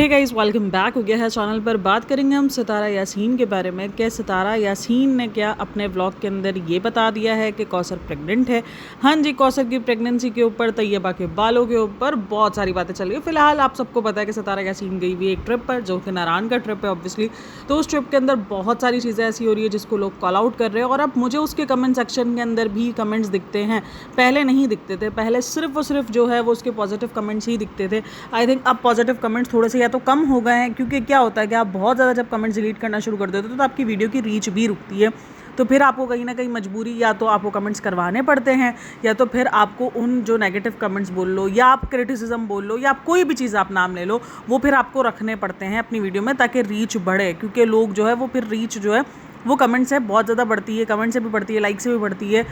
Hey guys, welcome back हो गया है चैनल पर। बात करेंगे हम सितारा यासीन के बारे में। क्या सितारा यासीन ने क्या अपने व्लॉग के अंदर ये बता दिया है कि कौसर प्रेग्नेंट है। हाँ जी, कौसर की प्रेगनेंसी के ऊपर, तैयबा के बालों के ऊपर बहुत सारी बातें चल रही है। फिलहाल आप सबको पता है कि सितारा यासीन गई हुई एक ट्रिप पर, जो कि नारायण का ट्रिप है ऑब्वियसली। तो उस ट्रिप के अंदर बहुत सारी चीज़ें ऐसी हो रही है जिसको लोग कॉल आउट कर रहे हैं। और अब मुझे उसके कमेंट सेक्शन के अंदर भी कमेंट्स दिखते हैं, पहले नहीं दिखते थे। पहले सिर्फ और सिर्फ जो है वो उसके पॉजिटिव कमेंट्स ही दिखते थे। आई थिंक अब पॉजिटिव कमेंट्स थोड़े से या तो कम हो गए हैं, क्योंकि क्या होता है कि आप बहुत ज़्यादा जब कमेंट्स डिलीट करना शुरू कर देते हो तो आपकी वीडियो की रीच भी रुकती है। तो फिर आपको कहीं ना कहीं मजबूरी, या तो आपको कमेंट्स करवाने पड़ते हैं, या तो फिर आपको उन जो नेगेटिव कमेंट्स बोल लो, या आप क्रिटिसिज्म बोल लो, या आप कोई भी चीज़ आप नाम ले लो, वो फिर आपको रखने पड़ते हैं अपनी वीडियो में, ताकि रीच बढ़े। क्योंकि लोग जो है वो फिर रीच जो है वो कमेंट से बहुत ज़्यादा बढ़ती है, कमेंट से भी बढ़ती है, लाइक से भी बढ़ती है।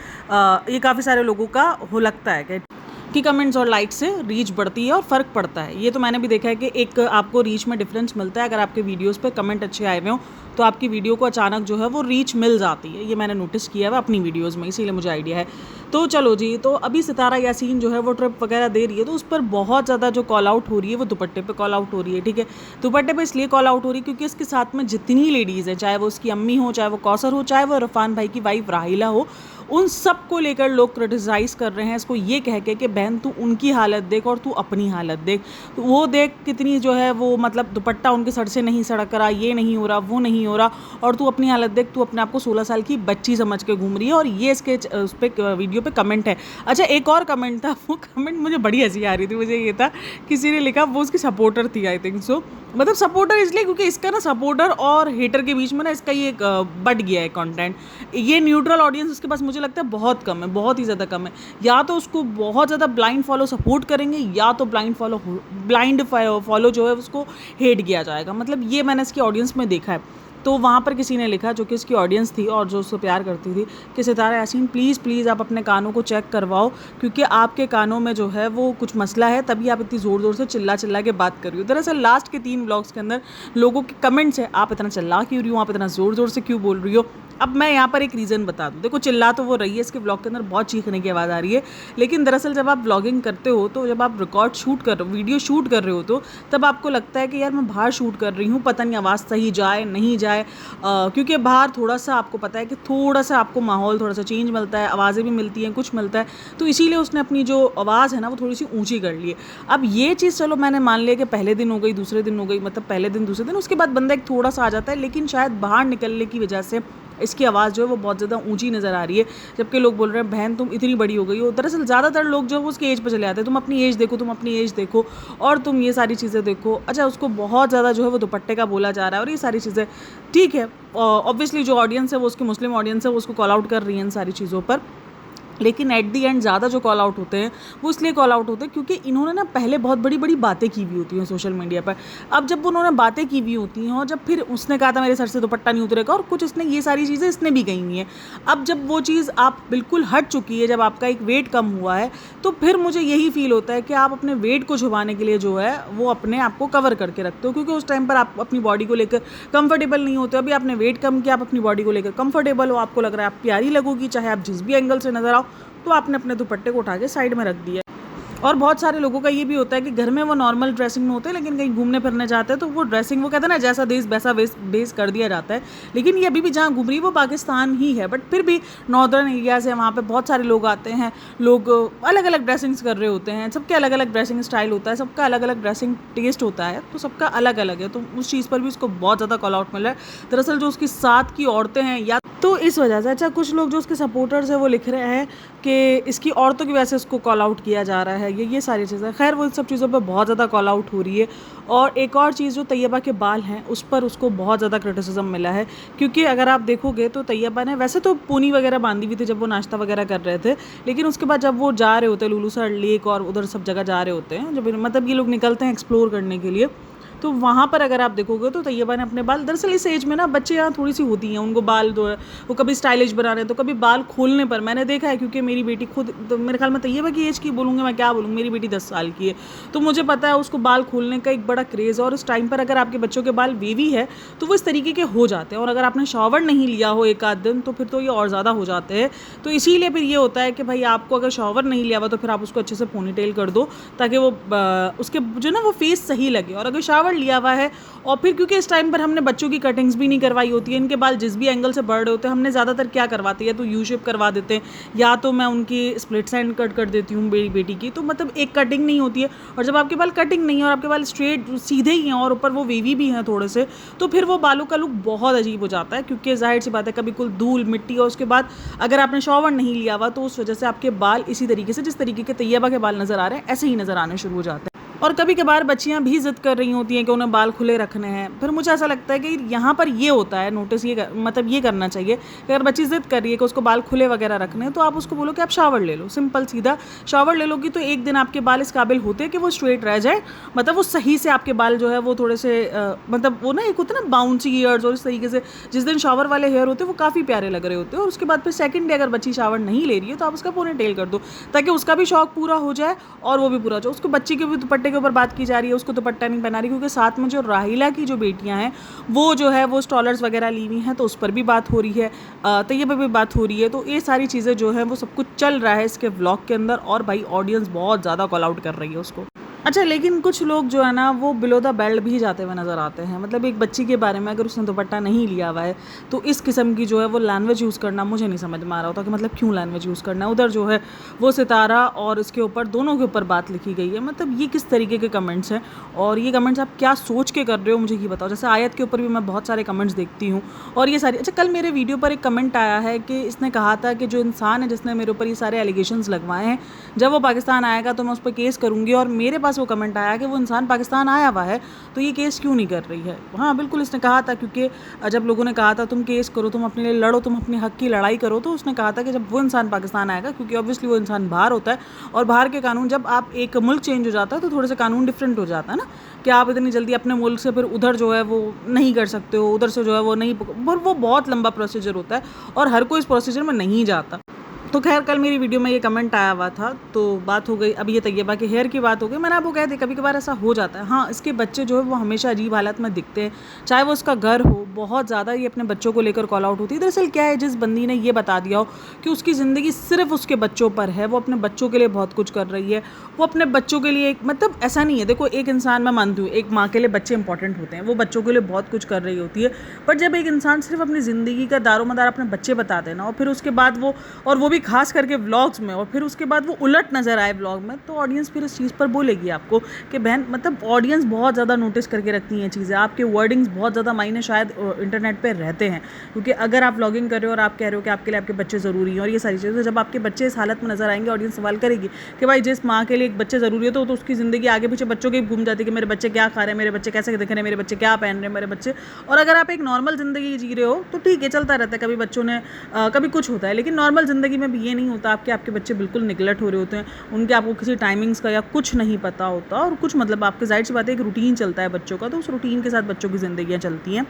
ये काफ़ी सारे लोगों का हो लगता है कि कमेंट्स और लाइक से रीच बढ़ती है और फ़र्क पड़ता है। ये तो मैंने भी देखा है कि एक आपको रीच में डिफरेंस मिलता है। अगर आपके वीडियोस पे कमेंट अच्छे आए हुए हों तो आपकी वीडियो को अचानक जो है वो रीच मिल जाती है। ये मैंने नोटिस किया है अपनी वीडियोस में, इसीलिए मुझे आइडिया है। तो चलो जी, तो अभी सितारा यासीन जो है वो ट्रिप वगैरह दे रही है, तो उस पर बहुत ज़्यादा जो कॉल आउट हो रही है वो दुपट्टे पे कॉल आउट हो रही है। ठीक है, दुपट्टे पे इसलिए कॉल आउट हो रही है क्योंकि इसके साथ में जितनी लेडीज़ हैं, चाहे वो उसकी अम्मी हो, चाहे वो कौसर हो, चाहे वो इरफान भाई की वाइफ राहिला हो, उन सब को लेकर लोग क्रिटिसाइज़ कर रहे हैं इसको ये कह के कि बहन तू उनकी हालत देख और तू अपनी हालत देख। तो वो देख कितनी जो है वो मतलब दुपट्टा उनके सर से नहीं सड़क रहा, ये नहीं हो रहा, वो नहीं हो रहा, और तू अपनी हालत देख, तू अपने आप को 16 साल की बच्ची समझ के घूम रही है। और ये इसके उस पर वीडियो पे कमेंट है। अच्छा, एक और कमेंट था, वो कमेंट मुझे बड़ी हंसी आ रही थी। मुझे ये था, किसी ने लिखा, वो उसकी सपोर्टर थी आई थिंक सो, मतलब सपोर्टर इसलिए क्योंकि इसका ना सपोर्टर और हेटर के बीच में ना इसका ये बढ़ गया है कंटेंट। ये न्यूट्रल ऑडियंस इसके पास मुझे लगता है बहुत कम है, बहुत ही ज़्यादा कम है। या तो उसको बहुत ज़्यादा ब्लाइंड फॉलो सपोर्ट करेंगे, या तो ब्लाइंड फॉलो जो है उसको हेट किया जाएगा। मतलब ये मैंने इसकी ऑडियंस में देखा है। तो वहाँ पर किसी ने लिखा, जो कि इसकी ऑडियंस थी और जो उसको प्यार करती थी, कि सितारा यासीन प्लीज़ आप अपने कानों को चेक करवाओ, क्योंकि आपके कानों में जो है वो कुछ मसला है, तभी आप इतनी ज़ोर से चिल्ला के बात कर रही हो। दरअसल लास्ट के 3 व्लॉग्स के अंदर लोगों के कमेंट्स है, आप इतना चिल्ला क्यों रही हो, आप इतना ज़ोर से क्यों बोल रही हो। अब मैं यहाँ पर एक रीज़न बता दूँ। देखो, चिल्ला तो वो रही है, इसके व्लॉग के अंदर बहुत चीखने की आवाज़ आ रही है, लेकिन दरअसल जब आप व्लॉगिंग करते हो, तो जब आप वीडियो शूट कर रहे हो, तो तब आपको लगता है कि यार मैं बाहर शूट कर रही हूँ, पता नहीं आवाज़ सही जाए नहीं जाए, क्योंकि बाहर थोड़ा सा आपको पता है कि थोड़ा सा आपको माहौल थोड़ा सा चेंज मिलता है, आवाज़ें भी मिलती हैं, कुछ मिलता है। तो इसीलिए उसने अपनी जो आवाज़ है ना वो थोड़ी सी ऊँची कर ली है। अब ये चीज़ चलो मैंने मान लिया कि पहले दिन हो गई, दूसरे दिन हो गई, मतलब पहले दिन दूसरे दिन, उसके बाद बंदा एक थोड़ा सा आ जाता है, लेकिन शायद बाहर निकलने की वजह से इसकी आवाज़ जो है वो बहुत ज़्यादा ऊंची नज़र आ रही है। जबकि लोग बोल रहे हैं बहन तुम इतनी बड़ी हो गई हो। दरअसल ज़्यादातर लोग जो है वो उसकी एज पर चले आते हैं, तुम अपनी एज देखो, तुम अपनी एज देखो, और तुम ये सारी चीज़ें देखो। अच्छा, उसको बहुत ज़्यादा जो है वो दुपट्टे का बोला जा रहा है और ये सारी चीज़ें, ठीक है, ऑब्वियसली जो ऑडियंस है वो उसकी मुस्लिम ऑडियंस है, वो उसको कॉल आउट कर रही है इन सारी चीज़ों पर। लेकिन एट दी एंड ज़्यादा जो कॉल आउट होते हैं वो इसलिए कॉल आउट होते हैं क्योंकि इन्होंने ना पहले बहुत बड़ी बातें की हुई होती हैं सोशल मीडिया पर। अब जब उन्होंने बातें की हुई होती हैं, और जब फिर उसने कहा था मेरे सर से दुपट्टा नहीं उतरेगा, और कुछ इसने ये सारी चीज़ें इसने भी कही हुई हैं। अब जब वो चीज़ आप बिल्कुल हट चुकी है, जब आपका एक वेट कम हुआ है, तो फिर मुझे यही फील होता है कि आप अपने वेट को छुपाने के लिए जो है वो अपने आप को कवर करके रखते हो, क्योंकि उस टाइम पर आप अपनी बॉडी को लेकर कंफर्टेबल नहीं होते। अभी आपने वेट कम किया, आप अपनी बॉडी को लेकर कंफर्टेबल हो, आपको लग रहा है आप प्यारी लगोगी, चाहे आप जिस भी एंगल से नजर आओ, तो आपने अपने दुपट्टे को उठा के साइड में रख दिया। और बहुत सारे लोगों का ये भी होता है कि घर में वो नॉर्मल ड्रेसिंग में होते हैं, लेकिन कहीं घूमने फिरने जाते हैं तो वो ड्रेसिंग, वो कहते हैं ना, जैसा देश वैसा बेस कर दिया जाता है। लेकिन ये अभी भी जहाँ घूम रही है वो पाकिस्तान ही है, बट फिर भी नॉर्दर्न एरियाज है, वहाँ पे बहुत सारे लोग आते हैं, लोग अलग अलग ड्रेसिंग्स कर रहे होते हैं, सबके अलग अलग ड्रेसिंग स्टाइल होता है, सबका अलग अलग ड्रेसिंग टेस्ट होता है, तो सबका अलग अलग है। तो उस चीज़ पर भी उसको बहुत ज़्यादा कॉल आउट मिल रहा है। दरअसल जो उसकी साथ की औरतें हैं, या तो इस वजह से, अच्छा, कुछ लोग जो उसके सपोर्टर्स हैं वो लिख रहे हैं कि इसकी औरतों की वजह से उसको कॉल आउट किया जा रहा है, ये सारी चीज़ें। खैर, वो इन सब चीज़ों पे बहुत ज़्यादा कॉल आउट हो रही है। और एक और चीज़, जो तैयबा के बाल हैं उस पर उसको बहुत ज़्यादा क्रिटिसिज्म मिला है, क्योंकि अगर आप देखोगे तो तैयबा ने वैसे तो पूनी वगैरह बांधी हुई थी जब वो नाश्ता वगैरह कर रहे थे, लेकिन उसके बाद जब वो जा रहे होते हैं लुलू सर लेक और उधर सब जगह जा रहे होते हैं, जब मतलब ये लोग निकलते हैं एक्सप्लोर करने के लिए, तो वहाँ पर अगर आप देखोगे तो तैयबा ने अपने बाल, दरअसल इस एज में ना बच्चे यहाँ थोड़ी सी होती हैं, उनको बाल वो कभी स्टाइलिश बना रहे हैं तो कभी बाल खोलने पर, मैंने देखा है, क्योंकि मेरी बेटी खुद, तो मेरे ख्याल में तैयबा की एज की बोलूँगी मैं, क्या बोलूँ, मेरी बेटी 10 साल की है, तो मुझे पता है उसको बाल खोलने का एक बड़ा क्रेज़ है। और उस टाइम पर अगर आपके बच्चों के बाल वेवी है तो वो इस तरीके के हो जाते हैं, और अगर आपने शॉवर नहीं लिया हो एक आध दिन तो फिर तो ये और ज़्यादा हो जाते हैं। तो इसीलिए फिर ये होता है कि भाई आपको अगर शॉवर नहीं लिया हुआ तो फिर आप उसको अच्छे से पोनीटेल कर दो, ताकि वो उसके जो ना वो फेस सही लगे, और अगर शॉवर शावर लिया हुआ है और फिर क्योंकि इस टाइम पर हमने बच्चों की कटिंग्स भी नहीं करवाई होती है, इनके बाल जिस भी एंगल से बढ़ रहे होते हैं हमने ज़्यादातर क्या करवाते हैं, तो यू शेप करवा देते हैं या तो मैं उनकी स्प्लिट एंड कट कर देती हूँ मेरी बेटी की, तो मतलब एक कटिंग नहीं होती है। और जब आपके बाल कटिंग नहीं है और आपके बाल स्ट्रेट सीधे ही हैं और ऊपर वो वेवी भी हैं थोड़े से, तो फिर वो बालों का लुक बहुत अजीब हो जाता है, क्योंकि जाहिर सी बात है कभी कुल धूल मिट्टी और उसके बाद अगर आपने शॉवर नहीं लिया हुआ तो उस वजह से आपके बाल इसी तरीके से, जिस तरीके के तैयबा के बाल नज़र आ रहे हैं ऐसे ही नज़र आने शुरू हो जाते हैं। और कभी कभार बच्चियां भी ज़िद कर रही होती हैं कि उन्हें बाल खुले रखने हैं, फिर मुझे ऐसा लगता है कि यहाँ पर ये होता है नोटिस, मतलब ये करना चाहिए कि अगर बच्ची ज़िद कर रही है कि उसको बाल खुले वगैरह रखने हैं तो आप उसको बोलो कि आप शावर ले लो, सिंपल सीधा शावर ले लोगी तो एक दिन आपके बाल इस काबिल होते हैं कि वो स्ट्रेट रह जाए, मतलब वो सही से आपके बाल जो है वो थोड़े से मतलब वो ना एक होता है ना बाउंसी हेयर्स, और इस तरीके से जिस दिन शावर वाले हेयर होते हैं वो काफ़ी प्यारे लग रहे होते हैं। और उसके बाद फिर सेकंड डे अगर बच्ची शावर नहीं ले रही है तो आप उसका पोनी टेल कर दो ताकि उसका भी शौक पूरा हो जाए और वो भी पूरा हो जाए। उसको बच्ची के भी दुपट्टे के ऊपर बात की जा रही है, उसको दुपट्टा नहीं पहना रही, क्योंकि साथ में जो राहिला की जो बेटियां हैं वो जो है वो स्टॉलर्स वगैरह ली हुई हैं तो उस पर भी बात हो रही है, तैयबा भी बात हो रही है। तो ये सारी चीज़ें जो है वो सब कुछ चल रहा है इसके व्लॉग के अंदर और भाई ऑडियंस बहुत ज़्यादा कॉल आउट कर रही है उसको। अच्छा, लेकिन कुछ लोग जो है ना वो बिलो द बेल्ट भी जाते हुए नज़र आते हैं। मतलब एक बच्ची के बारे में अगर उसने दुपट्टा नहीं लिया हुआ है तो इस किस्म की जो है वो लैंग्वेज यूज़ करना मुझे नहीं समझ में आ रहा होता कि मतलब क्यों लैंग्वेज यूज़ करना है। उधर जो है वो सितारा और इसके ऊपर दोनों के ऊपर बात लिखी गई है, मतलब ये किस तरीके के कमेंट्स हैं और ये कमेंट्स आप क्या सोच के कर रहे हो मुझे ये बताओ। जैसे आयत के ऊपर भी मैं बहुत सारे कमेंट्स देखती हूँ और ये सारी, अच्छा कल मेरे वीडियो पर एक कमेंट आया है कि इसने कहा था कि जो इंसान है जिसने मेरे ऊपर ये सारे एलिगेशंस लगवाए हैं जब वो पाकिस्तान आएगा तो मैं उस पर केस करूँगी, और मेरे पास वो कमेंट आया कि वो इंसान पाकिस्तान आया हुआ है तो ये केस क्यों नहीं कर रही है। हाँ बिल्कुल, इसने कहा था, क्योंकि जब लोगों ने कहा था तुम केस करो, तुम अपने लिए लड़ो, तुम अपने हक की लड़ाई करो, तो उसने कहा था कि जब वो इंसान पाकिस्तान आएगा, क्योंकि ऑब्वियसली वो इंसान बाहर होता है और बाहर के कानून, जब आप एक मुल्क चेंज हो जाता है तो थोड़े से कानून डिफरेंट हो जाता है ना, कि आप इतनी जल्दी अपने मुल्क से फिर उधर जो है वो नहीं कर सकते हो, उधर से जो है वो नहीं, वो बहुत लंबा प्रोसीजर होता है और हर कोई इस प्रोसीजर में नहीं जाता। तो खैर कल मेरी वीडियो में ये कमेंट आया हुआ था तो बात हो गई। अब ये तैयबा के हेयर की बात हो गई, मैंने आपको कह दी कभी कभार ऐसा हो जाता है। हाँ, इसके बच्चे जो है वो हमेशा अजीब हालत में दिखते हैं, चाहे वो उसका घर हो, बहुत ज़्यादा ये अपने बच्चों को लेकर कॉल आउट होती है। दरअसल क्या है, जिस बंदी ने ये बता दिया हो कि उसकी ज़िंदगी सिर्फ उसके बच्चों पर है, वो अपने बच्चों के लिए बहुत कुछ कर रही है, वो अपने बच्चों के लिए मतलब ऐसा नहीं है, देखो एक इंसान, मैं मानती हूँ एक माँ के लिए बच्चे इंपॉर्टेंट होते हैं, वो बच्चों के लिए बहुत कुछ कर रही होती है, पर जब एक इंसान सिर्फ अपनी ज़िंदगी का दारोमदार अपने बच्चे बता देना और फिर उसके बाद वो, और वो भी खास करके व्लॉग्स में, और फिर उसके बाद वो उलट नज़र आए व्लॉग में, तो ऑडियंस फिर इस चीज़ पर बोलेगी आपको कि बहन, मतलब ऑडियंस बहुत ज़्यादा नोटिस करके रखती हैं चीज़ें, आपके वर्डिंग्स बहुत ज़्यादा मायने शायद इंटरनेट पे रहते हैं, क्योंकि अगर आप व्लॉगिंग कर रहे हो और आप कह रहे हो कि आपके लिए आपके बच्चे ज़रूरी हैं और ये सारी चीज़ें, तो जब आपके बच्चे इस हालत में नज़र आएंगे ऑडियंस सवाल करेगी कि भाई जिस माँ के लिए एक बच्चे ज़रूरी है तो उसकी ज़िंदगी आगे पीछे बच्चों की घूम जाती है कि मेरे बच्चे क्या खा रहे हैं, मेरे बच्चे कैसे दिख रहे हैं, मेरे बच्चे क्या पहन रहे हैं, मेरे बच्चे। और अगर आप एक नॉर्मल ज़िंदगी जी रहे हो तो ठीक है, चलता रहता है, कभी बच्चों ने कभी कुछ होता है, लेकिन नॉर्मल ज़िंदगी में भी ये नहीं होता आपके बच्चे बिल्कुल निगलेक्ट हो रहे होते हैं, उनके आपको किसी टाइमिंग्स का या कुछ नहीं पता होता, और कुछ मतलब आपके जाहिर सी बात है एक रूटीन चलता है बच्चों का, तो उस रूटीन के साथ बच्चों की ज़िंदगियाँ चलती हैं।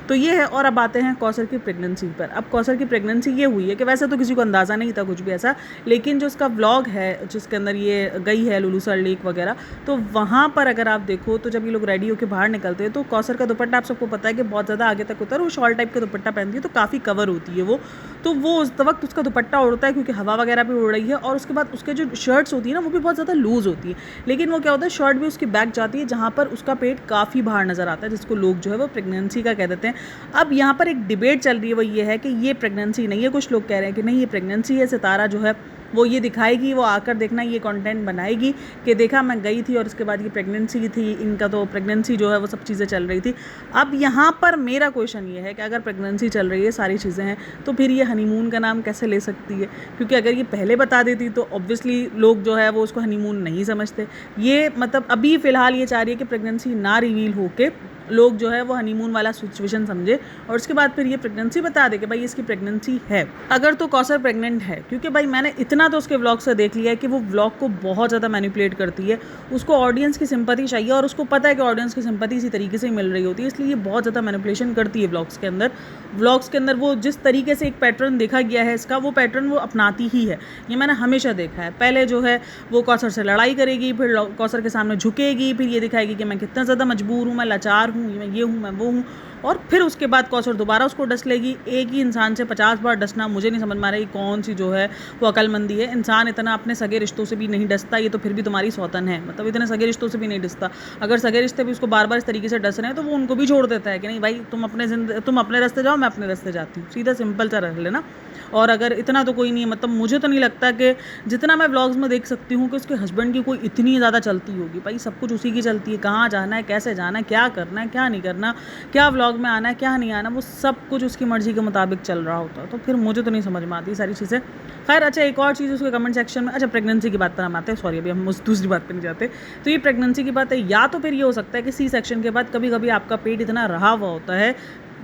तो ये है। और अब आते हैं कौसर की प्रेगनेंसी पर। अब कौसर की प्रेगनेंसी ये हुई है कि वैसे तो किसी को अंदाज़ा नहीं था कुछ भी ऐसा, लेकिन जो उसका व्लॉग है जिसके अंदर ये गई है लुलूसर लेक वगैरह, तो वहाँ पर अगर आप देखो तो जब ये लोग रेडी होकर बाहर निकलते हैं तो कौसर का दुपट्टा आप सबको पता है कि बहुत ज़्यादा आगे तक होता है, वो शॉल टाइप का दुपट्टा पहनती है तो काफ़ी कवर होती है वो, तो वो उस वक्त उसका दुपट्टा उड़ता है क्योंकि हवा वगैरह भी उड़ रही है, और उसके बाद उसके जो शर्ट्स होती है ना वो भी बहुत ज़्यादा लूज़ होती है, लेकिन वो क्या होता है शर्ट भी उसकी बैक जाती है जहाँ पर उसका पेट काफ़ी बाहर नज़र आता है, जिसको लोग जो है वो प्रेगनेंसी का कह देते हैं। अब यहाँ पर एक डिबेट चल रही है, वो ये है कि ये प्रेगनेंसी नहीं है, कुछ लोग कह रहे हैं कि नहीं ये प्रेगनेंसी है, सितारा जो है वो ये दिखाएगी, वो आकर देखना ये कंटेंट बनाएगी कि देखा मैं गई थी और इसके बाद ये प्रेगनेंसी थी, इनका तो प्रेगनेंसी जो है वो सब चीज़ें चल रही थी। अब यहाँ पर मेरा क्वेश्चन ये है कि अगर प्रेगनेंसी चल रही है, सारी चीज़ें हैं, तो फिर ये हनीमून का नाम कैसे ले सकती है, क्योंकि अगर ये पहले बता देती तो ऑब्वियसली लोग जो है वो उसको हनीमून नहीं समझते। ये मतलब अभी फ़िलहाल ये चाह रही है कि प्रेगनेंसी ना रिवील होके लोग जो है वो हनीमून वाला सिचुएशन समझे, और उसके बाद फिर ये प्रेगनेंसी बता दे कि भाई इसकी प्रेगनेंसी है। अगर तो कौसर प्रेग्नेंट है, क्योंकि भाई मैंने इतना तो उसके व्लॉग से देख लिया है कि वो व्लॉग को बहुत ज़्यादा मैनिपुलेट करती है, उसको ऑडियंस की सिंपैथी चाहिए और उसको पता है कि ऑडियंस की सिंपैथी इसी तरीके से ही मिल रही होती है, इसलिए ये बहुत ज़्यादा मैनिपुलेशन करती है व्लॉग्स के अंदर। व्लॉग्स के अंदर वो जिस तरीके से एक पैटर्न देखा गया है इसका, वो पैटर्न वो अपनाती ही है, ये मैंने हमेशा देखा है। पहले जो है वो कौसर से लड़ाई करेगी, फिर कौसर के सामने झुकेगी, फिर ये दिखाएगी कि मैं कितना ज़्यादा मजबूर हूँ, मैं लाचार हूँ, मैं ये हूँ, मैं वो हूँ, और फिर उसके बाद कौसर दोबारा उसको डस लेगी। एक ही इंसान से 50 बार डसना मुझे नहीं समझ में आ रहा है कौन सी जो है वो अक्लमंदी है। इंसान इतना अपने सगे रिश्तों से भी नहीं डसता, ये तो फिर भी तुम्हारी सौतन है, मतलब इतने सगे रिश्तों से भी नहीं डसता। अगर सगे रिश्ते भी उसको बार बार इस तरीके से डस रहे हैं तो वो उनको भी छोड़ देता है कि नहीं भाई तुम अपने रास्ते जाओ, मैं अपने रास्ते जाती हूँ, सीधा सिंपल सा रह लेना। और अगर इतना तो कोई नहीं है, मतलब मुझे तो नहीं लगता कि जितना मैं व्लॉग्स में देख सकती हूँ कि उसके हस्बैंड की कोई इतनी ज़्यादा चलती होगी। भाई सब कुछ उसी की चलती है, कहाँ जाना है, कैसे जाना है, क्या करना है, क्या नहीं करना, क्या व्लॉग में आना है, क्या नहीं आना, वो सब कुछ उसकी मर्जी के मुताबिक चल रहा होता है। तो फिर मुझे तो नहीं समझ में आती सारी चीज़ें। खैर अच्छा, एक और चीज़ उसके कमेंट सेक्शन में, अच्छा प्रेगनेंसी की बात पर हम आते हैं, सॉरी अभी हम उस दूसरी बात पर नहीं जाते। तो ये प्रेगनेंसी की बात है, या तो फिर ये हो सकता है कि सी सेक्शन के बाद कभी कभी आपका पेट इतना रहा हुआ होता है।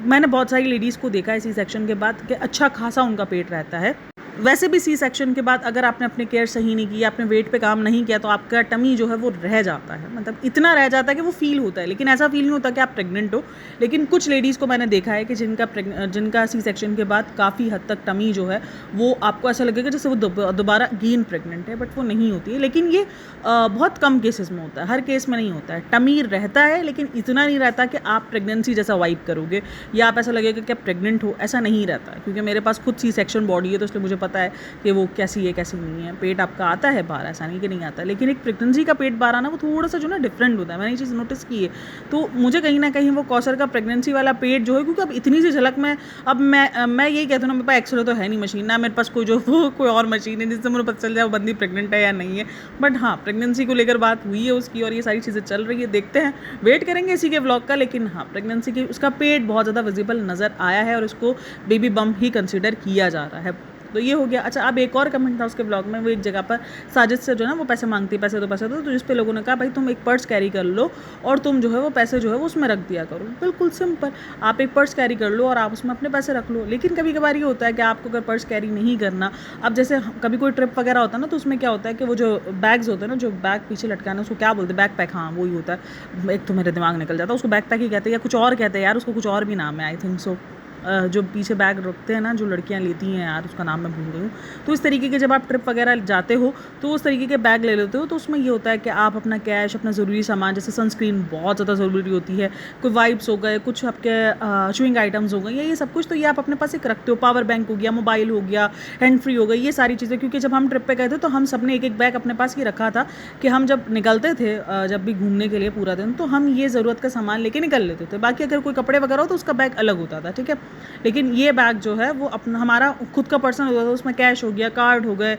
मैंने बहुत सारी लेडीज़ को देखा है सी सेक्शन के बाद कि अच्छा खासा उनका पेट रहता है। वैसे भी सी सेक्शन के बाद अगर आपने अपनी केयर सही नहीं की, आपने वेट पे काम नहीं किया, तो आपका टमी जो है वो रह जाता है, मतलब इतना रह जाता है कि वो फील होता है, लेकिन ऐसा फील नहीं होता कि आप प्रेग्नेंट हो। लेकिन कुछ लेडीज़ को मैंने देखा है कि जिनका सी सेक्शन के बाद काफ़ी हद तक टमी जो है वो आपको ऐसा लगेगा जैसे वो दोबारा अगेन प्रेग्नेंट है, बट वो नहीं होती है। लेकिन ये बहुत कम केसेस में होता है, हर केस में नहीं होता है। टमी रहता है लेकिन इतना नहीं रहता कि आप प्रेगनेंसी जैसा वाइब करोगे या आप ऐसा लगेगा कि आप प्रेग्नेंट हो, ऐसा नहीं रहता है। क्योंकि मेरे पास खुद सी सेक्शन बॉडी है, तो इसलिए मुझे पता है कि वो कैसी है कैसी नहीं है। पेट आपका आता है बाहर, ऐसा नहीं कि नहीं आता, लेकिन एक प्रेगनेंसी का पेट बाहर आना वो थोड़ा सा जो ना डिफरेंट होता है। मैंने ये चीज़ नोटिस की है। तो मुझे कहीं ना कहीं वो कौसर का प्रेगनेंसी वाला पेट जो है, क्योंकि अब इतनी सी झलक में, अब मैं यही कहती हूँ ना, मेरे पास एक्सरे तो है नहीं मशीन, ना मेरे पास कोई जो वो कोई और मशीन है जिससे मुझे पता चल जाए वो बंदी प्रेग्नेंट है या नहीं है। बट हाँ, प्रेगनेंसी को लेकर बात हुई है उसकी और ये सारी चीज़ें चल रही है, देखते हैं, वेट करेंगे इसी के व्लॉग का। लेकिन हाँ, प्रेगनेंसी की उसका पेट बहुत ज़्यादा विजिबल नज़र आया है और उसको बेबी बम्प ही कंसिडर किया जा रहा है। तो ये हो गया। अच्छा, अब एक और कमेंट था उसके ब्लॉग में, वो एक जगह पर साजिद से जो है ना वो पैसे मांगती, पैसे दो, तो जिस पे लोगों ने कहा भाई तुम एक पर्स कैरी कर लो और तुम जो है वो पैसे जो है वो उसमें रख दिया करो। बिल्कुल सिंपल, आप एक पर्स कैरी कर लो और आप उसमें अपने पैसे रख लो। लेकिन कभी कभार ये होता है कि आपको अगर पर्स कैरी नहीं करना, अब जैसे कभी कोई ट्रिप वगैरह होता है ना, तो उसमें क्या होता है कि वो जो बैग्स होते हैं ना, जो बैग पीछे लटकाना, उसको क्या बोलते हैं, बैक पैक, हाँ वही होता है। एक तो मेरे दिमाग निकल जाता है, उसको बैक पैक ही कहते हैं या कुछ और कहते हैं यार, उसको कुछ और भी नाम है आई थिंक सो। जो पीछे बैग रखते हैं ना, जो लड़कियां लेती हैं यार, उसका नाम मैं भूल गई हूँ। तो इस तरीके के जब आप ट्रिप वगैरह जाते हो तो उस तरीके के बैग ले लेते हो, तो उसमें ये होता है कि आप अपना कैश, अपना ज़रूरी सामान, जैसे सनस्क्रीन बहुत ज़्यादा ज़रूरी होती है, कोई वाइप्स हो गए, कुछ आपके च्युइंग आइटम्स हो गए, ये सब कुछ, तो ये आप अपने पास एक रखते हो। पावर बैंक हो गया, मोबाइल हो गया, हैंड फ्री हो गई, ये सारी चीज़ें। क्योंकि जब हम ट्रिप पे गए थे तो हम सब ने एक एक बैग अपने पास ही रखा था कि हम जब निकलते थे, जब भी घूमने के लिए पूरा दिन, तो हम ये ज़रूरत का सामान लेके निकल लेते थे। बाकी अगर कोई कपड़े वगैरह हो तो उसका बैग अलग होता था, ठीक है। लेकिन ये बैग जो है वो अपना हमारा खुद का पर्सनल होता था, उसमें कैश हो गया, कार्ड हो गए,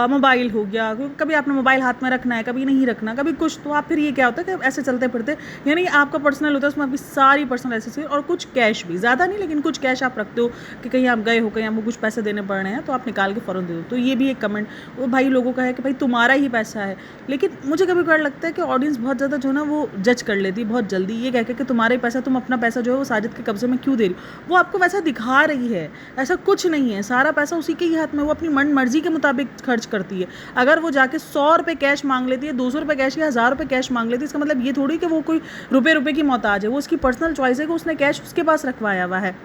मोबाइल हो गया। कभी आपने मोबाइल हाथ में रखना है, कभी नहीं रखना, कभी कुछ, तो आप फिर ये क्या होता है कि ऐसे चलते फिरते, यानी आपका पर्सनल होता है, उसमें आपकी सारी पर्सनल एसेसरीज और कुछ कैश भी, ज़्यादा नहीं लेकिन कुछ कैश आप रखते हो कि कहीं आप गए हो, कहीं आपको कुछ पैसे देने पड़ रहे हैं, तो आप निकाल के फ़ौरन दे दो। तो ये भी एक कमेंट वो भाई लोगों का है कि भाई तुम्हारा ही पैसा है। लेकिन मुझे कभी कभार लगता है कि ऑडियंस बहुत ज़्यादा जो है ना वो जज कर लेती है बहुत जल्दी, ये कह के कि तुम्हारा ही पैसा, तुम अपना पैसा जो है वो साजिद के कब्जे में क्यों दे रही हो। वो आपको वैसा दिखा रही है, ऐसा कुछ नहीं है, सारा पैसा उसी के ही हाथ में, वो अपनी मन मर्जी के मुताबिक खर्च करती है। अगर वो जाके 100 रुपये कैश मांग लेती है, 200 रुपये कैश या 1000 रुपये कैश मांग लेती है, इसका मतलब ये थोड़ी कि वो कोई रुपये की मोहताज है। वो उसकी पर्सनल चॉइस है कि उसने कैश उसके पास रखवाया हुआ है।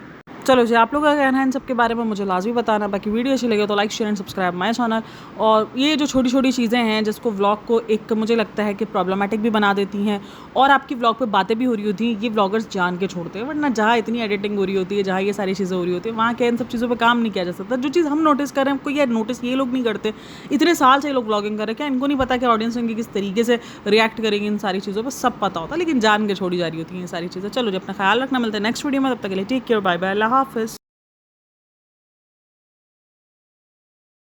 चलो जी, आप लोग का कहना है इन सब के बारे में मुझे लाजमी बताना। बाकी वीडियो अच्छी लगे तो like share and subscribe my channel. और ये जो छोटी छोटी चीज़ें हैं जिसको व्लॉग को एक मुझे लगता है कि प्रॉब्लमेटिक भी बना देती हैं और आपकी व्लॉग पे बातें भी हो रही होती हैं, ये व्लॉगर्स जान के छोड़ते हैं। वरना जहाँ इतनी एडिटिंग हो रही होती है, जहाँ ये सारी चीज़ें हो रही होती है, वहाँ क्या इन सब चीज़ों पर काम नहीं किया जा सकता। जो चीज़ हम नोटिस कर रहे हैं, कोई नोटिस ये लोग नहीं करते। इतने साल से ये लोग व्लॉगिंग कर रहे हैं, क्या इनको नहीं पता कि ऑडियंस इनकी किस तरीके से रिएक्ट करेंगे इन सारी चीज़ों पर? सब पता होता है, लेकिन जान के छोड़ी जा रही होती हैं ये सारी चीज़ें। चलो जी, अपना ख्याल रखना, मिलता है नेक्स्ट वीडियो में, तब तक के लिए टेक केयर, बाय बाय, अल्लाह हाफिज़।